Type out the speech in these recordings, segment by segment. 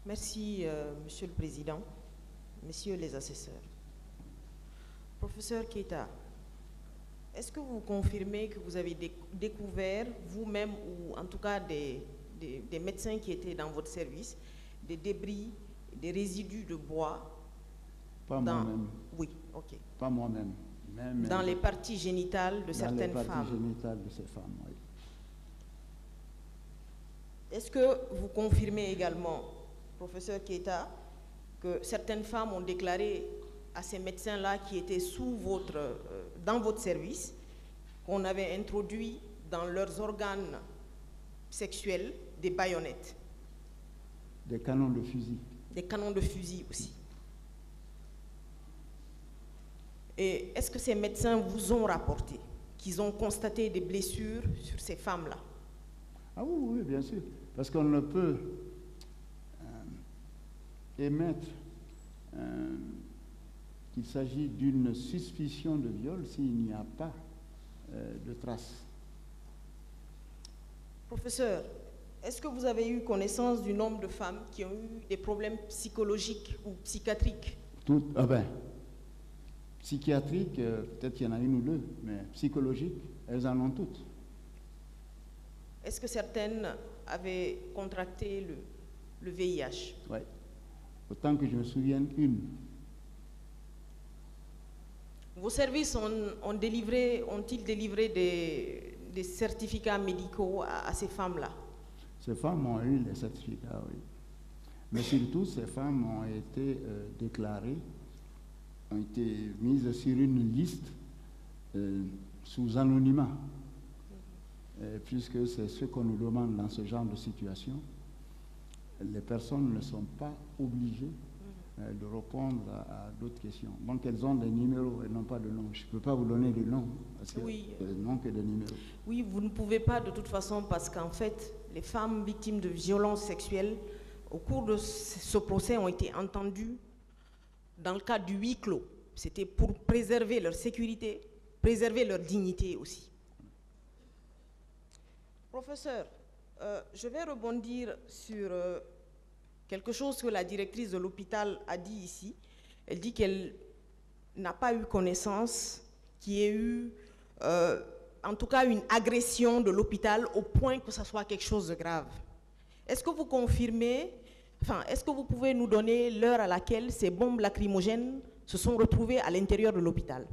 Merci, Monsieur le Président, Messieurs les assesseurs. Professeur Keita, est-ce que vous confirmez que vous avez découvert vous-même, ou en tout cas des médecins qui étaient dans votre service, des débris, des résidus de bois? Pas moi-même. Oui, ok. Pas moi-même. Dans les parties génitales de certaines femmes. Dans les parties génitales de ces femmes, oui. Est-ce que vous confirmez également, professeur Keita, que certaines femmes ont déclaré à ces médecins-là qui étaient dans votre service, qu'on avait introduit dans leurs organes sexuels des baïonnettes? Des canons de fusil. Des canons de fusil aussi. Et est-ce que ces médecins vous ont rapporté qu'ils ont constaté des blessures sur ces femmes-là? Ah oui, bien sûr. Parce qu'on ne peut émettre qu'il s'agit d'une suspicion de viol s'il n'y a pas de traces. Professeur, est-ce que vous avez eu connaissance du nombre de femmes qui ont eu des problèmes psychologiques ou psychiatriques? Psychiatriques, peut-être qu'il y en a une ou deux, mais psychologiques, elles en ont toutes. Est-ce que certaines avaient contracté le VIH? Oui. Autant que je me souvienne, une. Vos services ont-ils délivré des certificats médicaux à ces femmes-là? Ces femmes ont eu les certificats, oui. Mais surtout, ces femmes ont été déclarées, ont été mises sur une liste sous anonymat, puisque c'est ce qu'on nous demande dans ce genre de situation. Les personnes ne sont pas obligées de répondre à d'autres questions. Donc elles ont des numéros et non pas de noms. Je ne peux pas vous donner de noms, parce que non que des numéros. Oui, vous ne pouvez pas de toute façon, parce qu'en fait, les femmes victimes de violences sexuelles, au cours de ce procès, ont été entendues dans le cadre du huis clos. C'était pour préserver leur sécurité, préserver leur dignité aussi. Professeur, je vais rebondir sur quelque chose que la directrice de l'hôpital a dit ici. Elle dit qu'elle n'a pas eu connaissance qu'il y ait eu, en tout cas, une agression de l'hôpital au point que ça soit quelque chose de grave. Est-ce que vous confirmez, est-ce que vous pouvez nous donner l'heure à laquelle ces bombes lacrymogènes se sont retrouvées à l'intérieur de l'hôpital?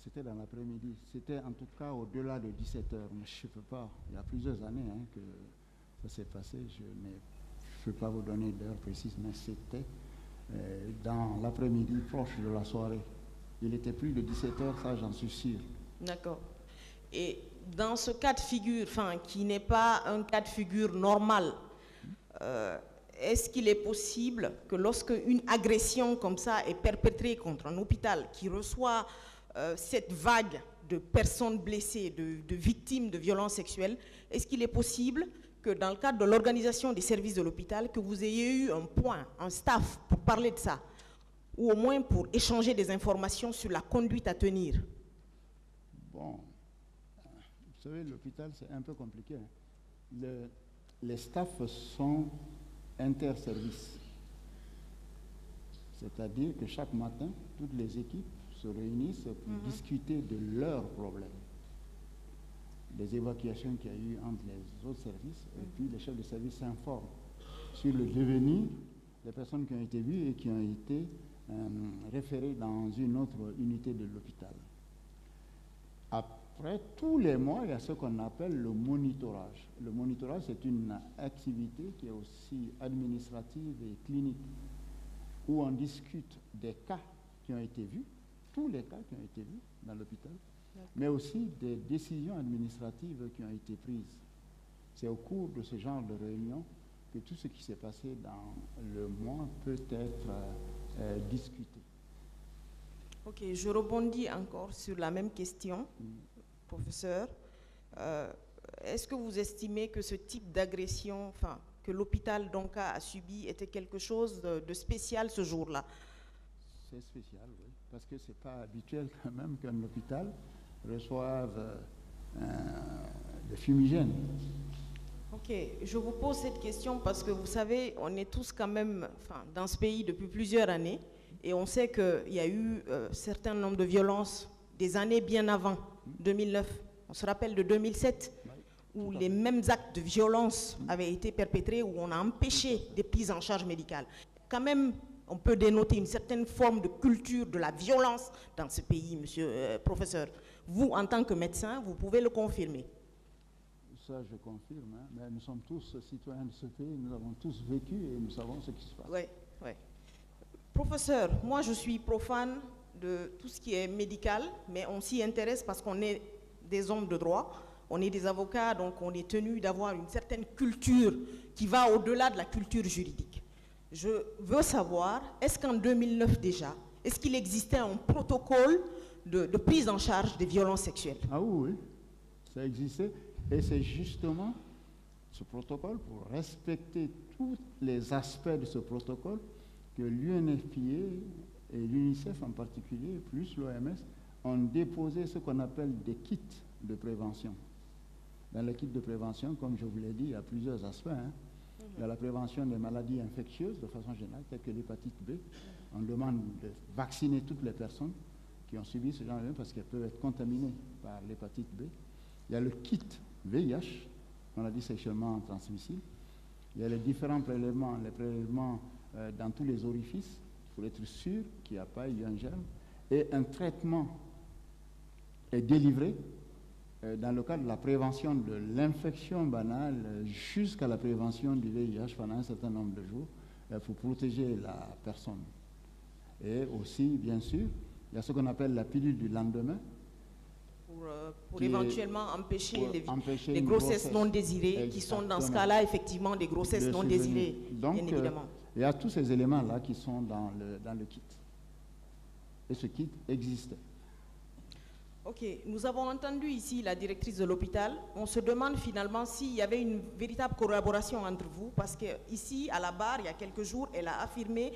C'était dans l'après-midi. C'était en tout cas au-delà de 17 heures. Mais je ne peux pas. Il y a plusieurs années que ça s'est passé. Je ne peux pas vous donner d'heure précise, mais c'était dans l'après-midi, proche de la soirée. Il était plus de 17 heures, ça j'en suis sûr. D'accord. Et dans ce cas de figure, qui n'est pas un cas de figure normal, est-ce qu'il est possible que lorsque une agression comme ça est perpétrée contre un hôpital qui reçoit cette vague de personnes blessées, de victimes de violences sexuelles, est-ce qu'il est possible que dans le cadre de l'organisation des services de l'hôpital, que vous ayez eu un point, un staff pour parler de ça, ou au moins pour échanger des informations sur la conduite à tenir? Bon, vous savez, l'hôpital, c'est un peu compliqué. Les staffs sont interservices. C'est-à-dire que chaque matin, toutes les équipes se réunissent pour discuter de leurs problèmes, des évacuations qu'il y a eu entre les autres services, et puis les chefs de service s'informent sur le devenir des personnes qui ont été vues et qui ont été référées dans une autre unité de l'hôpital. Après, tous les mois, il y a ce qu'on appelle le monitorage. Le monitorage, c'est une activité qui est aussi administrative et clinique, où on discute des cas qui ont été vus, tous les cas qui ont été vus dans l'hôpital, mais aussi des décisions administratives qui ont été prises. C'est au cours de ce genre de réunion que tout ce qui s'est passé dans le mois peut être discuté. Ok, je rebondis encore sur la même question, professeur. Est-ce que vous estimez que ce type d'agression, que l'hôpital d'Onka a subi, était quelque chose de spécial ce jour-là? C'est spécial, oui, parce que ce n'est pas habituel quand même qu'un hôpital reçoive des fumigènes. Ok, je vous pose cette question parce que vous savez, on est tous quand même dans ce pays depuis plusieurs années et on sait qu'il y a eu un certain nombre de violences des années bien avant 2009. On se rappelle de 2007 où les mêmes actes de violence avaient été perpétrés, où on a empêché des prises en charge médicales. Quand même, on peut dénoter une certaine forme de culture de la violence dans ce pays, monsieur professeur. Vous, en tant que médecin, vous pouvez le confirmer. Ça, je confirme, hein, mais nous sommes tous citoyens de ce pays, nous avons tous vécu et nous savons ce qui se passe. Oui, oui. Professeur, moi je suis profane de tout ce qui est médical, mais on s'y intéresse parce qu'on est des hommes de droit, on est des avocats, donc on est tenu d'avoir une certaine culture qui va au-delà de la culture juridique. Je veux savoir, est-ce qu'en 2009 déjà, est-ce qu'il existait un protocole de prise en charge des violences sexuelles? Ah oui, ça existait. Et c'est justement ce protocole, pour respecter tous les aspects de ce protocole, que l'UNFPA et l'UNICEF en particulier, plus l'OMS, ont déposé ce qu'on appelle des kits de prévention. Dans les kits de prévention, comme je vous l'ai dit, il y a plusieurs aspects. Hein. Il y a la prévention des maladies infectieuses de façon générale, telles que l'hépatite B. On demande de vacciner toutes les personnes qui ont subi ce genre de parce qu'elles peuvent être contaminées par l'hépatite B. Il y a le kit VIH, on a dit sexuellement transmissible. Il y a les différents prélèvements, les prélèvements dans tous les orifices, pour être sûr qu'il n'y a pas eu un germe. Et un traitement est délivré dans le cadre de la prévention de l'infection banale jusqu'à la prévention du VIH pendant un certain nombre de jours pour protéger la personne. Et aussi, bien sûr, il y a ce qu'on appelle la pilule du lendemain, pour éventuellement empêcher les grossesse non désirées, qui sont dans ce cas-là effectivement des grossesses non désirées, donc, bien évidemment. Il y a tous ces éléments-là qui sont dans le kit. Et ce kit existe. Ok, nous avons entendu ici la directrice de l'hôpital. On se demande finalement s'il y avait une véritable collaboration entre vous, parce qu'ici, à la barre, il y a quelques jours, elle a affirmé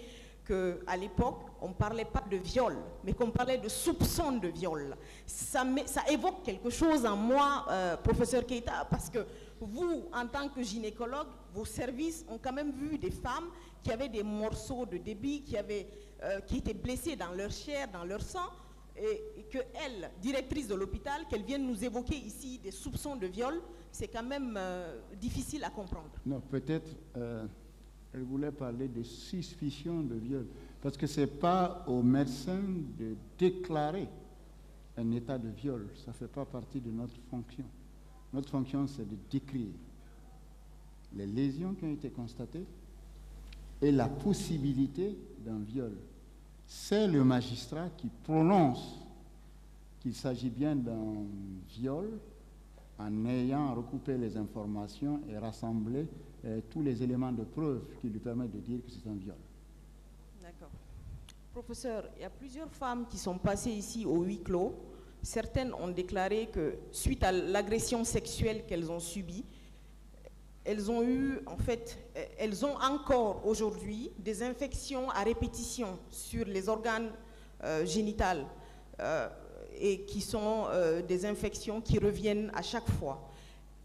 qu'à l'époque, on ne parlait pas de viol, mais qu'on parlait de soupçon de viol. Ça évoque quelque chose en moi, professeur Keita, parce que vous, en tant que gynécologue, vos services ont quand même vu des femmes qui avaient des morceaux de débit, qui étaient blessées dans leur chair, dans leur sang, et que elle, directrice de l'hôpital, qu'elle vienne nous évoquer ici des soupçons de viol, c'est quand même difficile à comprendre. Non, peut-être... elle voulait parler de suspicion de viol, parce que ce n'est pas au médecin de déclarer un état de viol, ça ne fait pas partie de notre fonction. Notre fonction, c'est de décrire les lésions qui ont été constatées et la possibilité d'un viol. C'est le magistrat qui prononce qu'il s'agit bien d'un viol en ayant recoupé les informations et rassemblé tous les éléments de preuve qui lui permettent de dire que c'est un viol. D'accord. Professeur, il y a plusieurs femmes qui sont passées ici au huis clos. Certaines ont déclaré que suite à l'agression sexuelle qu'elles ont subie, elles ont eu, en fait, elles ont encore aujourd'hui des infections à répétition sur les organes génitaux et qui sont des infections qui reviennent à chaque fois.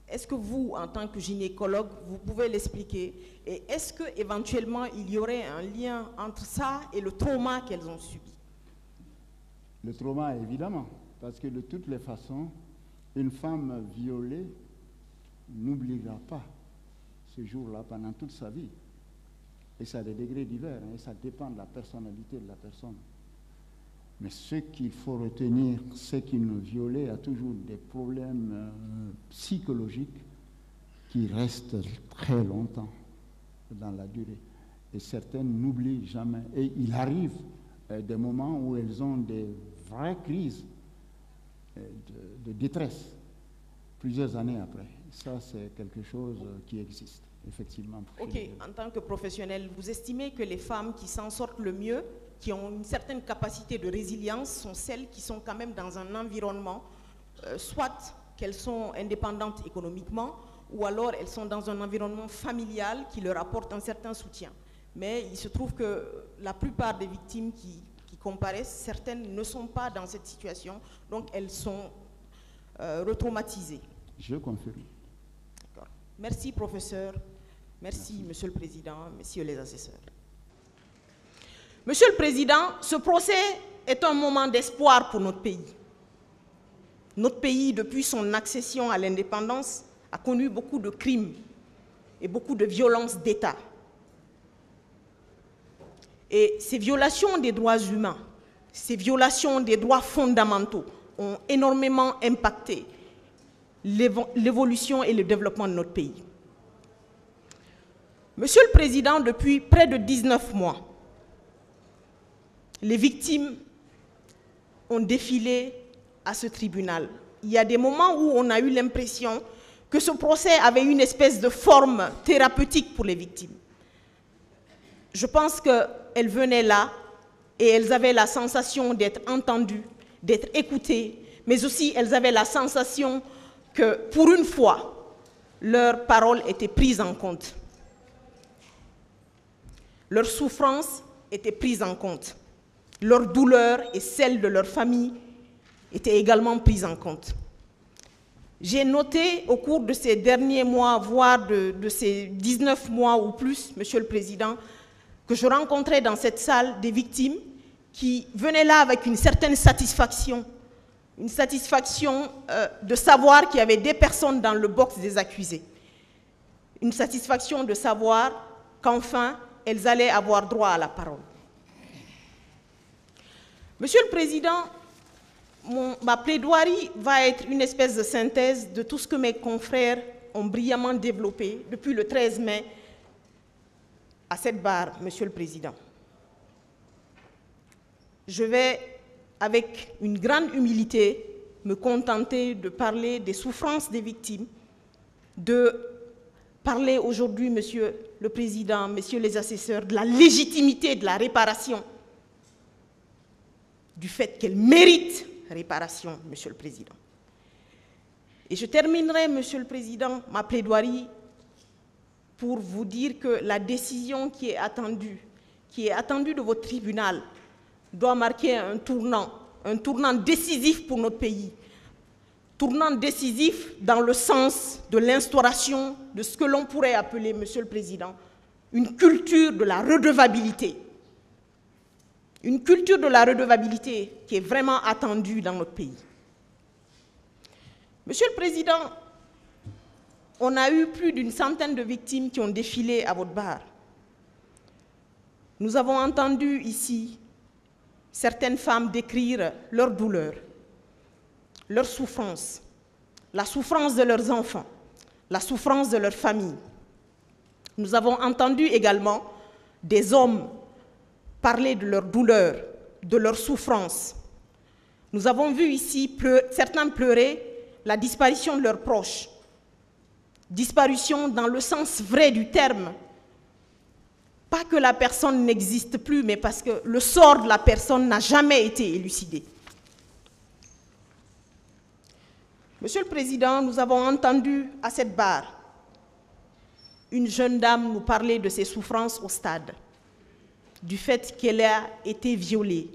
Est-ce que vous, en tant que gynécologue, vous pouvez l'expliquer? Et est-ce qu'éventuellement, il y aurait un lien entre ça et le trauma qu'elles ont subi? Le trauma, évidemment, parce que de toutes les façons, une femme violée n'oubliera pas ce jour-là pendant toute sa vie. Et ça a des degrés divers, hein, et ça dépend de la personnalité de la personne. Mais ce qu'il faut retenir, c'est qu'une violée a toujours des problèmes psychologiques qui restent très longtemps dans la durée. Et certaines n'oublient jamais. Et il arrive des moments où elles ont des vraies crises de détresse, plusieurs années après. Ça, c'est quelque chose qui existe, effectivement. Ok, en tant que professionnel, vous estimez que les femmes qui s'en sortent le mieux, qui ont une certaine capacité de résilience, sont celles qui sont quand même dans un environnement, soit qu'elles sont indépendantes économiquement, ou alors elles sont dans un environnement familial qui leur apporte un certain soutien. Mais il se trouve que la plupart des victimes qui comparaissent, certaines ne sont pas dans cette situation, donc elles sont retraumatisées. Je confirme. D'accord. Merci, professeur. Merci, Monsieur le Président, messieurs les assesseurs. Monsieur le Président, ce procès est un moment d'espoir pour notre pays. Notre pays, depuis son accession à l'indépendance, a connu beaucoup de crimes et beaucoup de violences d'État. Et ces violations des droits humains, ces violations des droits fondamentaux ont énormément impacté l'évolution et le développement de notre pays. Monsieur le Président, depuis près de 19 mois, les victimes ont défilé à ce tribunal. Il y a des moments où on a eu l'impression que ce procès avait une espèce de forme thérapeutique pour les victimes. Je pense qu'elles venaient là et elles avaient la sensation d'être entendues, d'être écoutées, mais aussi elles avaient la sensation que, pour une fois, leurs paroles étaient prises en compte. Leurs souffrances étaient prises en compte. Leurs douleurs et celles de leur famille étaient également prises en compte. J'ai noté au cours de ces derniers mois, voire de ces 19 mois ou plus, Monsieur le Président, que je rencontrais dans cette salle des victimes qui venaient là avec une certaine satisfaction de savoir qu'il y avait des personnes dans le box des accusés, une satisfaction de savoir qu'enfin, elles allaient avoir droit à la parole. Monsieur le Président, ma plaidoirie va être une espèce de synthèse de tout ce que mes confrères ont brillamment développé depuis le 13 mai à cette barre, Monsieur le Président. Je vais, avec une grande humilité, me contenter de parler des souffrances des victimes, de parler aujourd'hui, Monsieur le Président, Messieurs les assesseurs, de la légitimité de la réparation, du fait qu'elle mérite réparation, Monsieur le Président. Et je terminerai, Monsieur le Président, ma plaidoirie pour vous dire que la décision qui est attendue de votre tribunal, doit marquer un tournant décisif pour notre pays, tournant décisif dans le sens de l'instauration de ce que l'on pourrait appeler, Monsieur le Président, une culture de la redevabilité. Une culture de la redevabilité qui est vraiment attendue dans notre pays. Monsieur le Président, on a eu plus d'une centaine de victimes qui ont défilé à votre barre. Nous avons entendu ici certaines femmes décrire leur douleur, leur souffrance, la souffrance de leurs enfants, la souffrance de leur famille. Nous avons entendu également des hommes parler de leur douleur, de leur souffrance. Nous avons vu ici certains pleurer la disparition de leurs proches. Disparition dans le sens vrai du terme. Pas que la personne n'existe plus, mais parce que le sort de la personne n'a jamais été élucidé. Monsieur le Président, nous avons entendu à cette barre une jeune dame nous parler de ses souffrances au stade, du fait qu'elle a été violée,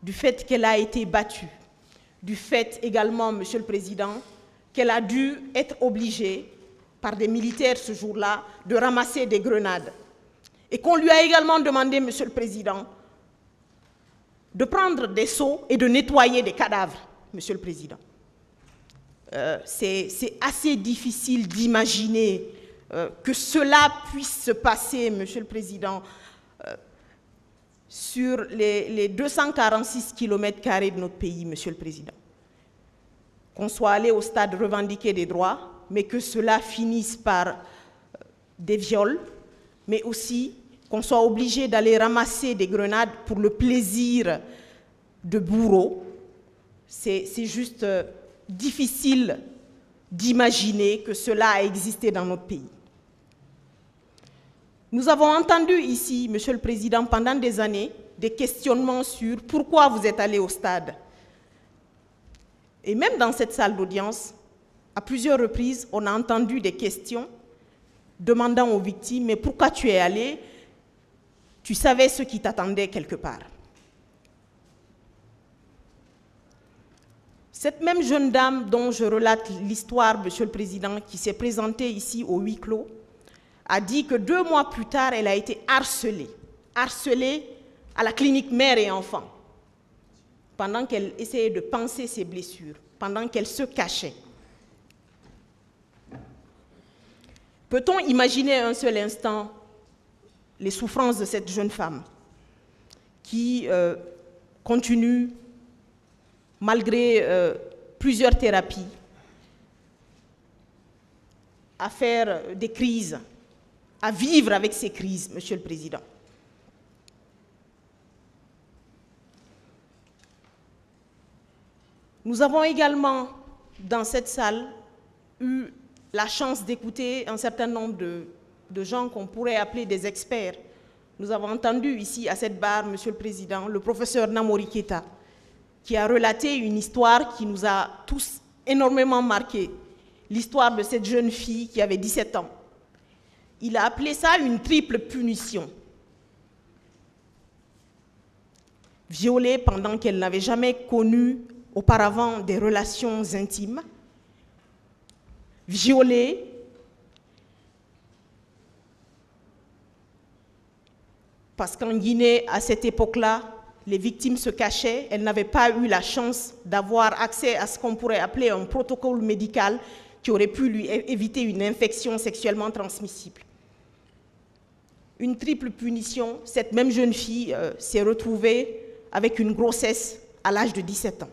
du fait qu'elle a été battue, du fait également, Monsieur le Président, qu'elle a dû être obligée, par des militaires ce jour-là, de ramasser des grenades. Et qu'on lui a également demandé, Monsieur le Président, de prendre des seaux et de nettoyer des cadavres, Monsieur le Président. C'est assez difficile d'imaginer que cela puisse se passer, Monsieur le Président, sur les 246 km² de notre pays, Monsieur le Président. Qu'on soit allé au stade revendiquer des droits, mais que cela finisse par des viols, mais aussi qu'on soit obligé d'aller ramasser des grenades pour le plaisir de bourreaux. C'est juste difficile d'imaginer que cela a existé dans notre pays. Nous avons entendu ici, Monsieur le Président, pendant des années, des questionnements sur pourquoi vous êtes allé au stade. Et même dans cette salle d'audience, à plusieurs reprises, on a entendu des questions demandant aux victimes « Mais pourquoi tu es allé? Tu savais ce qui t'attendait quelque part. » Cette même jeune dame dont je relate l'histoire, Monsieur le Président, qui s'est présentée ici au huis clos, a dit que 2 mois plus tard, elle a été harcelée à la clinique mère et enfant, pendant qu'elle essayait de panser ses blessures, pendant qu'elle se cachait. Peut-on imaginer un seul instant les souffrances de cette jeune femme qui continue, malgré plusieurs thérapies, à faire des crises, à vivre avec ces crises, Monsieur le Président? Nous avons également, dans cette salle, eu la chance d'écouter un certain nombre de gens qu'on pourrait appeler des experts. Nous avons entendu ici, à cette barre, Monsieur le Président, le professeur Namori Keita, qui a relaté une histoire qui nous a tous énormément marqués, l'histoire de cette jeune fille qui avait 17 ans. Il a appelé ça une triple punition. Violée pendant qu'elle n'avait jamais connu auparavant des relations intimes, violée parce qu'en Guinée, à cette époque-là, les victimes se cachaient, elles n'avaient pas eu la chance d'avoir accès à ce qu'on pourrait appeler un protocole médical qui aurait pu lui éviter une infection sexuellement transmissible. Une triple punition, cette même jeune fille s'est retrouvée avec une grossesse à l'âge de 17 ans.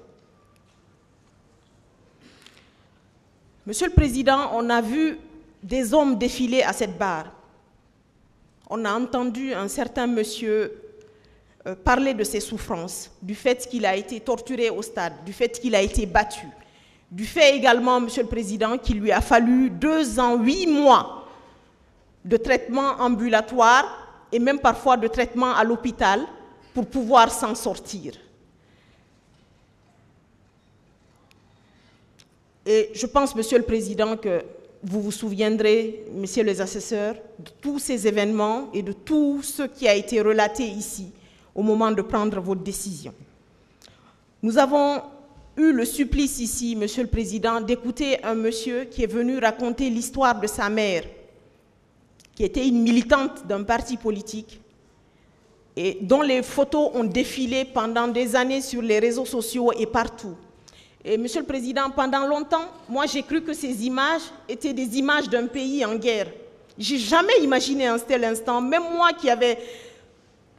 Monsieur le Président, on a vu des hommes défiler à cette barre. On a entendu un certain monsieur parler de ses souffrances, du fait qu'il a été torturé au stade, du fait qu'il a été battu, du fait également, Monsieur le Président, qu'il lui a fallu 2 ans, 8 mois de traitement ambulatoire et même parfois de traitement à l'hôpital pour pouvoir s'en sortir. Et je pense, Monsieur le Président, que vous vous souviendrez, messieurs les assesseurs, de tous ces événements et de tout ce qui a été relaté ici au moment de prendre votre décision. Nous avons eu le supplice ici, Monsieur le Président, d'écouter un monsieur qui est venu raconter l'histoire de sa mère, qui était une militante d'un parti politique et dont les photos ont défilé pendant des années sur les réseaux sociaux et partout. Et Monsieur le Président, pendant longtemps, moi j'ai cru que ces images étaient des images d'un pays en guerre. J'ai jamais imaginé un tel instant, même moi qui avais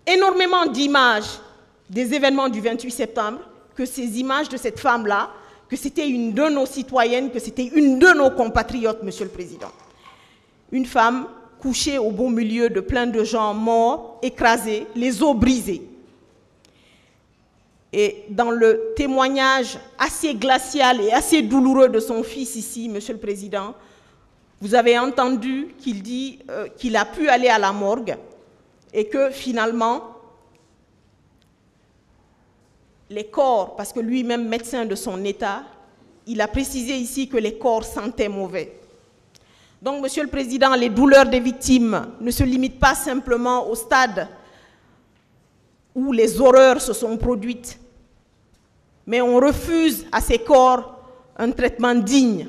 énormément d'images des événements du 28 septembre, que ces images de cette femme-là, que c'était une de nos citoyennes, que c'était une de nos compatriotes, Monsieur le Président. Une femme couchée au beau milieu de plein de gens morts, écrasés, les os brisés. Et dans le témoignage assez glacial et assez douloureux de son fils ici, Monsieur le Président, vous avez entendu qu'il dit qu'il a pu aller à la morgue et que finalement, les corps, parce que lui-même médecin de son état, il a précisé ici que les corps sentaient mauvais. Donc, Monsieur le Président, les douleurs des victimes ne se limitent pas simplement au stade où les horreurs se sont produites, mais on refuse à ces corps un traitement digne.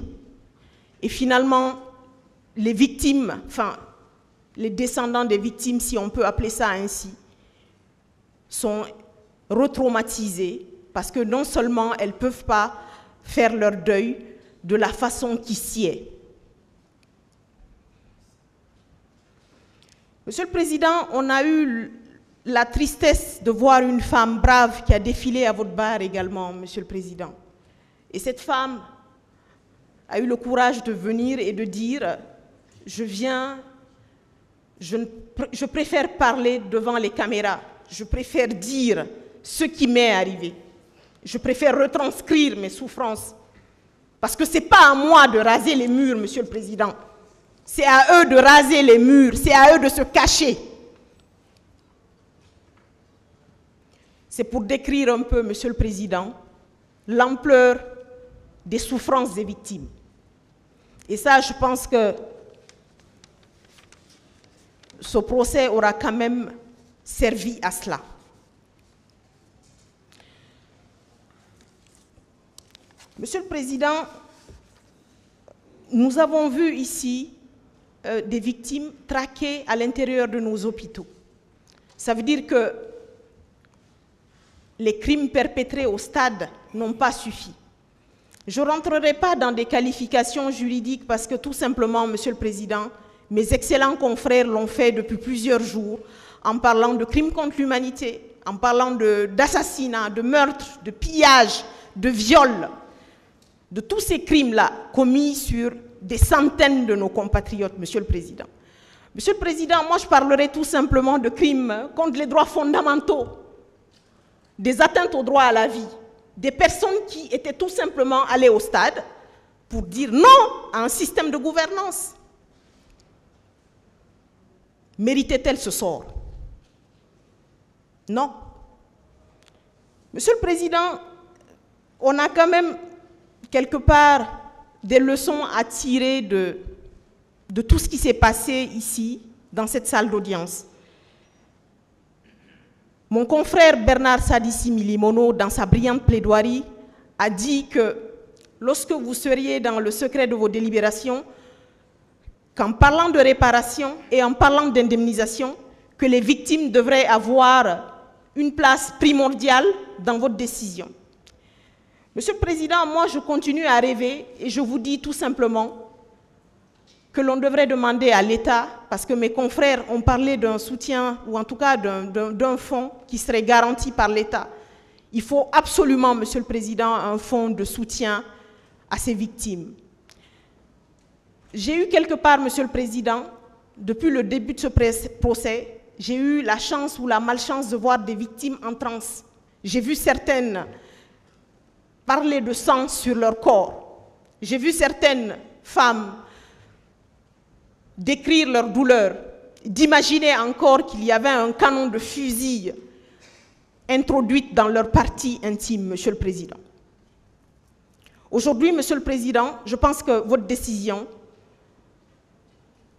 Et finalement, les victimes, enfin, les descendants des victimes, si on peut appeler ça ainsi, sont retraumatisés parce que non seulement elles ne peuvent pas faire leur deuil de la façon qui sied. Monsieur le Président, on a eu la tristesse de voir une femme brave qui a défilé à votre barre également, Monsieur le Président. Et cette femme a eu le courage de venir et de dire « je préfère parler devant les caméras, je préfère dire ce qui m'est arrivé, je préfère retranscrire mes souffrances, parce que ce n'est pas à moi de raser les murs, Monsieur le Président, c'est à eux de raser les murs, c'est à eux de se cacher. » C'est pour décrire un peu, Monsieur le Président, l'ampleur des souffrances des victimes. Et ça, je pense que ce procès aura quand même servi à cela. Monsieur le Président, nous avons vu ici des victimes traquées à l'intérieur de nos hôpitaux. Ça veut dire que les crimes perpétrés au stade n'ont pas suffi. Je ne rentrerai pas dans des qualifications juridiques parce que tout simplement, Monsieur le Président, mes excellents confrères l'ont fait depuis plusieurs jours en parlant de crimes contre l'humanité, en parlant d'assassinats, de meurtres, de pillages, de viols, de tous ces crimes-là commis sur des centaines de nos compatriotes, Monsieur le Président. Monsieur le Président, moi je parlerai tout simplement de crimes contre les droits fondamentaux, des atteintes au droit à la vie, des personnes qui étaient tout simplement allées au stade pour dire non à un système de gouvernance. Méritait-elle ce sort? Non. Monsieur le Président, on a quand même quelque part des leçons à tirer de tout ce qui s'est passé ici, dans cette salle d'audience. Mon confrère Bernard Sadissi Milimono, dans sa brillante plaidoirie, a dit que lorsque vous seriez dans le secret de vos délibérations, qu'en parlant de réparation et en parlant d'indemnisation, que les victimes devraient avoir une place primordiale dans votre décision. Monsieur le Président, moi je continue à rêver et je vous dis tout simplement que l'on devrait demander à l'État, parce que mes confrères ont parlé d'un soutien, ou en tout cas d'un fonds qui serait garanti par l'État. Il faut absolument, Monsieur le Président, un fonds de soutien à ces victimes. J'ai eu quelque part, Monsieur le Président, depuis le début de ce procès, j'ai eu la chance ou la malchance de voir des victimes en transe. J'ai vu certaines parler de sang sur leur corps. J'ai vu certaines femmes décrire leur douleur, d'imaginer encore qu'il y avait un canon de fusil introduit dans leur partie intime, Monsieur le Président. Aujourd'hui, Monsieur le Président, je pense que votre décision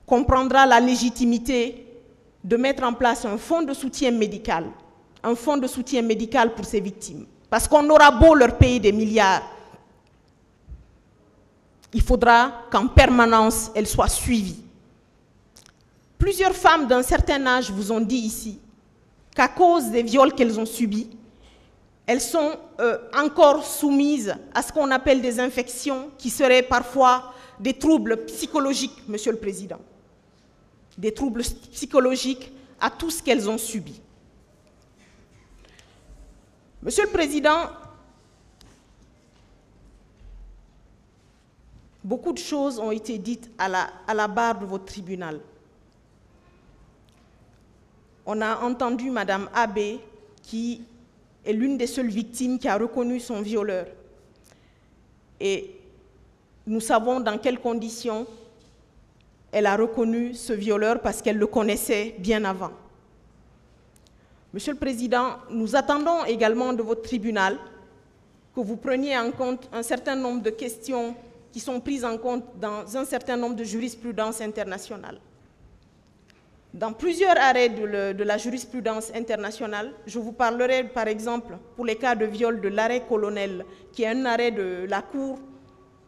comprendra la légitimité de mettre en place un fonds de soutien médical, pour ces victimes. Parce qu'on aura beau leur payer des milliards, il faudra qu'en permanence, elles soient suivies. Plusieurs femmes d'un certain âge vous ont dit ici qu'à cause des viols qu'elles ont subis, elles sont encore soumises à ce qu'on appelle des infections qui seraient parfois des troubles psychologiques, Monsieur le Président. Des troubles psychologiques à tout ce qu'elles ont subi. Monsieur le Président, beaucoup de choses ont été dites à la barre de votre tribunal. On a entendu Madame Abbé, qui est l'une des seules victimes qui a reconnu son violeur. Et nous savons dans quelles conditions elle a reconnu ce violeur parce qu'elle le connaissait bien avant. Monsieur le Président, nous attendons également de votre tribunal que vous preniez en compte un certain nombre de questions qui sont prises en compte dans un certain nombre de jurisprudences internationales. Dans plusieurs arrêts de la jurisprudence internationale, je vous parlerai par exemple pour les cas de viol de l'arrêt Colonel, qui est un arrêt de la Cour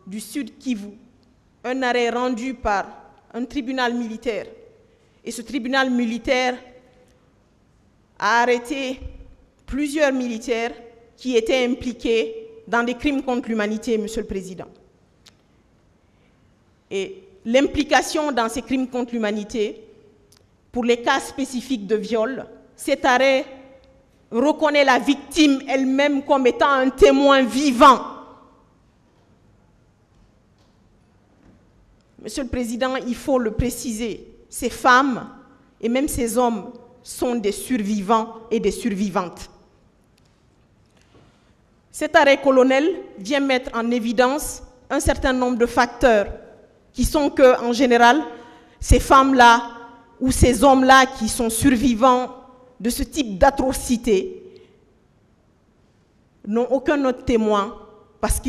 du Sud Kivu, un arrêt rendu par un tribunal militaire. Et ce tribunal militaire a arrêté plusieurs militaires qui étaient impliqués dans des crimes contre l'humanité, Monsieur le Président. Et l'implication dans ces crimes contre l'humanité, pour les cas spécifiques de viol, cet arrêt reconnaît la victime elle-même comme étant un témoin vivant. Monsieur le Président, il faut le préciser, ces femmes et même ces hommes sont des survivants et des survivantes. Cet arrêt Colonel vient mettre en évidence un certain nombre de facteurs qui sont que, en général, ces femmes-là ou ces hommes-là qui sont survivants de ce type d'atrocité n'ont aucun autre témoin parce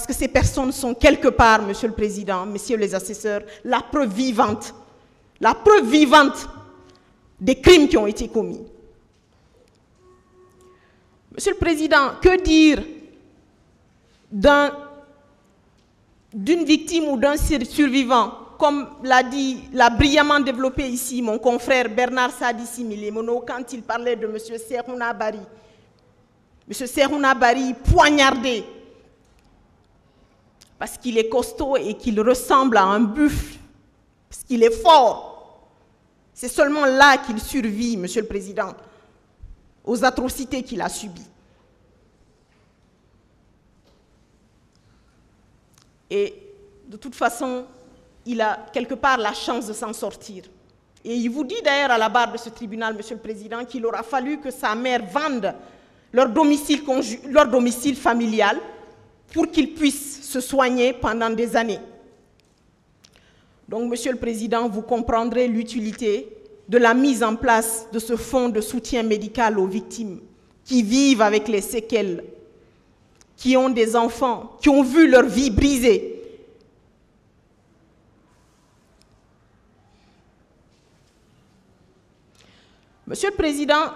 que ces personnes sont quelque part, Monsieur le Président, Messieurs les assesseurs, la preuve vivante des crimes qui ont été commis. Monsieur le Président, que dire d'un d'une victime ou d'un survivant, comme l'a brillamment développé ici mon confrère Bernard Sadi Similemono quand il parlait de M. Serouna Bari. M. Serouna Bari poignardé parce qu'il est costaud et qu'il ressemble à un buffle, parce qu'il est fort. C'est seulement là qu'il survit, Monsieur le Président, aux atrocités qu'il a subies. Et de toute façon, il a quelque part la chance de s'en sortir. Et il vous dit d'ailleurs à la barre de ce tribunal, Monsieur le Président, qu'il aura fallu que sa mère vende leur domicile familial pour qu'il puisse se soigner pendant des années. Donc, Monsieur le Président, vous comprendrez l'utilité de la mise en place de ce fonds de soutien médical aux victimes qui vivent avec les séquelles, qui ont des enfants, qui ont vu leur vie brisée. Monsieur le Président,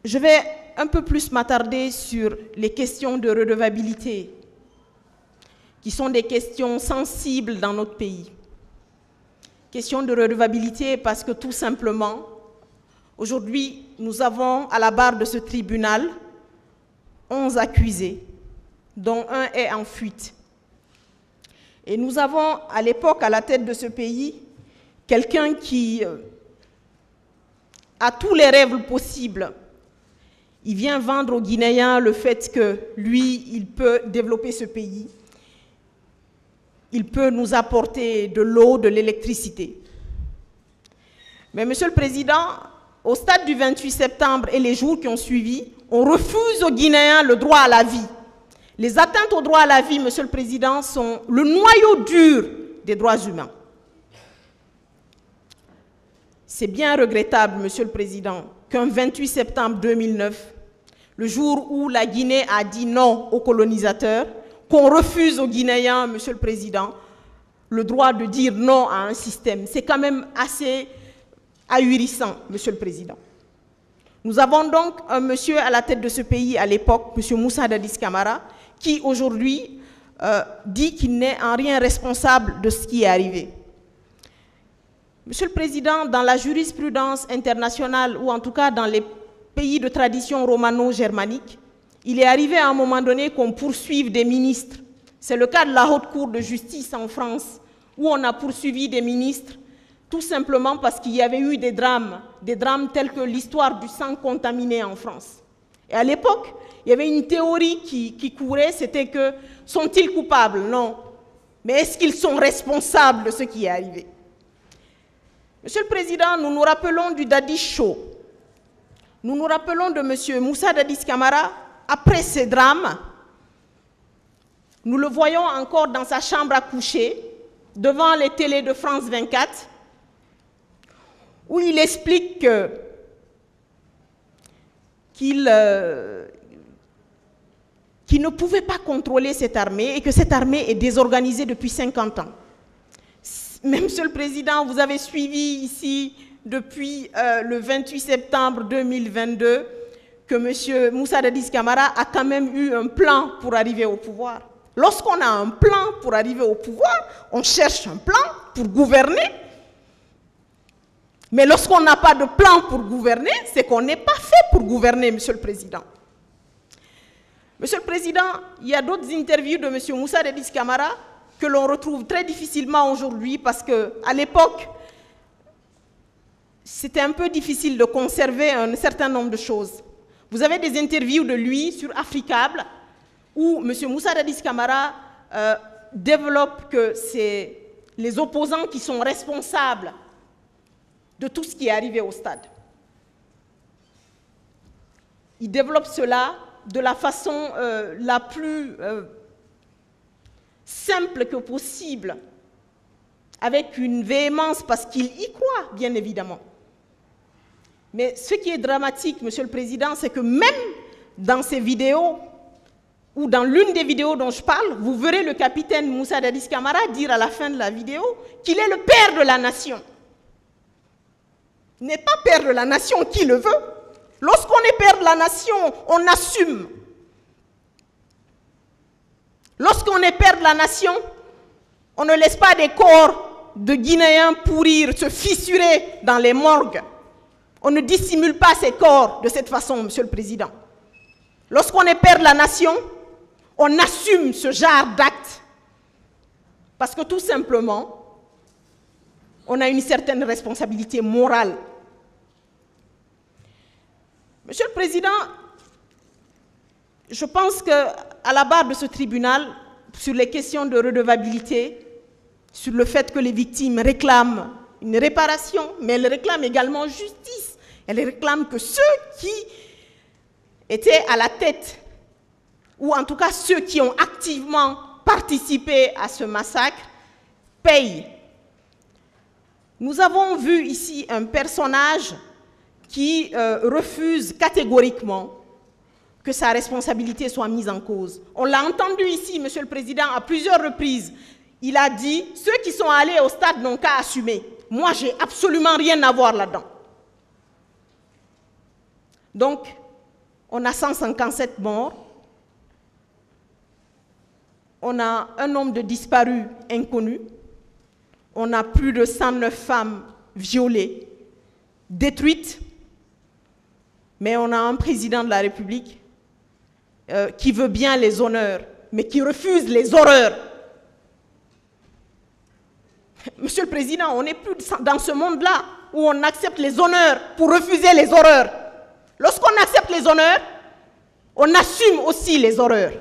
je vais un peu plus m'attarder sur les questions de redevabilité, qui sont des questions sensibles dans notre pays. Questions de redevabilité parce que tout simplement, aujourd'hui, nous avons à la barre de ce tribunal 11 accusés, dont un est en fuite. Et nous avons à l'époque, à la tête de ce pays, quelqu'un qui a tous les rêves possibles. Il vient vendre aux Guinéens le fait que lui, il peut développer ce pays. Il peut nous apporter de l'eau, de l'électricité. Mais Monsieur le Président, au stade du 28 septembre et les jours qui ont suivi, on refuse aux Guinéens le droit à la vie. Les atteintes au droit à la vie, Monsieur le Président, sont le noyau dur des droits humains. C'est bien regrettable, Monsieur le Président, qu'un 28 septembre 2009, le jour où la Guinée a dit non aux colonisateurs, qu'on refuse aux Guinéens, Monsieur le Président, le droit de dire non à un système. C'est quand même assez ahurissant, Monsieur le Président. Nous avons donc un monsieur à la tête de ce pays à l'époque, Monsieur Moussa Dadis Camara, qui aujourd'hui dit qu'il n'est en rien responsable de ce qui est arrivé. Monsieur le Président, dans la jurisprudence internationale, ou en tout cas dans les pays de tradition romano-germanique, il est arrivé à un moment donné qu'on poursuive des ministres. C'est le cas de la Haute Cour de justice en France, où on a poursuivi des ministres, tout simplement parce qu'il y avait eu des drames tels que l'histoire du sang contaminé en France. Et à l'époque, il y avait une théorie qui courait, c'était que, sont-ils coupables? Non. Mais est-ce qu'ils sont responsables de ce qui est arrivé? Monsieur le Président, nous nous rappelons du Dadis Show. Nous nous rappelons de M. Moussa Dadis Camara, après ces drames. Nous le voyons encore dans sa chambre à coucher, devant les télés de France 24, où il explique qu'il ne pouvait pas contrôler cette armée et que cette armée est désorganisée depuis 50 ans. Mais, Monsieur le Président, vous avez suivi ici, depuis le 28 septembre 2022, que M. Moussa Dadis Camara a quand même eu un plan pour arriver au pouvoir. Lorsqu'on a un plan pour arriver au pouvoir, on cherche un plan pour gouverner. Mais lorsqu'on n'a pas de plan pour gouverner, c'est qu'on n'est pas fait pour gouverner, Monsieur le Président. Monsieur le Président, il y a d'autres interviews de M. Moussa Dadis Camara que l'on retrouve très difficilement aujourd'hui parce qu'à l'époque, c'était un peu difficile de conserver un certain nombre de choses. Vous avez des interviews de lui sur Africable où M. Moussa Dadis Camara développe que c'est les opposants qui sont responsables de tout ce qui est arrivé au stade. Il développe cela de la façon la plus simple que possible, avec une véhémence parce qu'il y croit, bien évidemment. Mais ce qui est dramatique, Monsieur le Président, c'est que même dans ces vidéos, ou dans l'une des vidéos dont je parle, vous verrez le capitaine Moussa Dadis Camara dire à la fin de la vidéo qu'il est le père de la nation. Il n'est pas père de la nation qui le veut. Lorsqu'on est père de la nation, on assume. Lorsqu'on est père de la nation, on ne laisse pas des corps de Guinéens pourrir, se fissurer dans les morgues. On ne dissimule pas ces corps de cette façon, Monsieur le Président. Lorsqu'on est père de la nation, on assume ce genre d'acte. Parce que tout simplement, on a une certaine responsabilité morale. Monsieur le Président, je pense qu'à la barre de ce tribunal, sur les questions de redevabilité, sur le fait que les victimes réclament une réparation, mais elles réclament également justice. Elles réclament que ceux qui étaient à la tête, ou en tout cas ceux qui ont activement participé à ce massacre, payent. Nous avons vu ici un personnage qui refuse catégoriquement que sa responsabilité soit mise en cause. On l'a entendu ici, Monsieur le Président, à plusieurs reprises. Il a dit, ceux qui sont allés au stade n'ont qu'à assumer. Moi, je n'ai absolument rien à voir là-dedans. Donc, on a 157 morts. On a un nombre de disparus inconnus. On a plus de 109 femmes violées, détruites. Mais on a un président de la République qui veut bien les honneurs, mais qui refuse les horreurs. Monsieur le Président, on n'est plus dans ce monde-là où on accepte les honneurs pour refuser les horreurs. Lorsqu'on accepte les honneurs, on assume aussi les horreurs.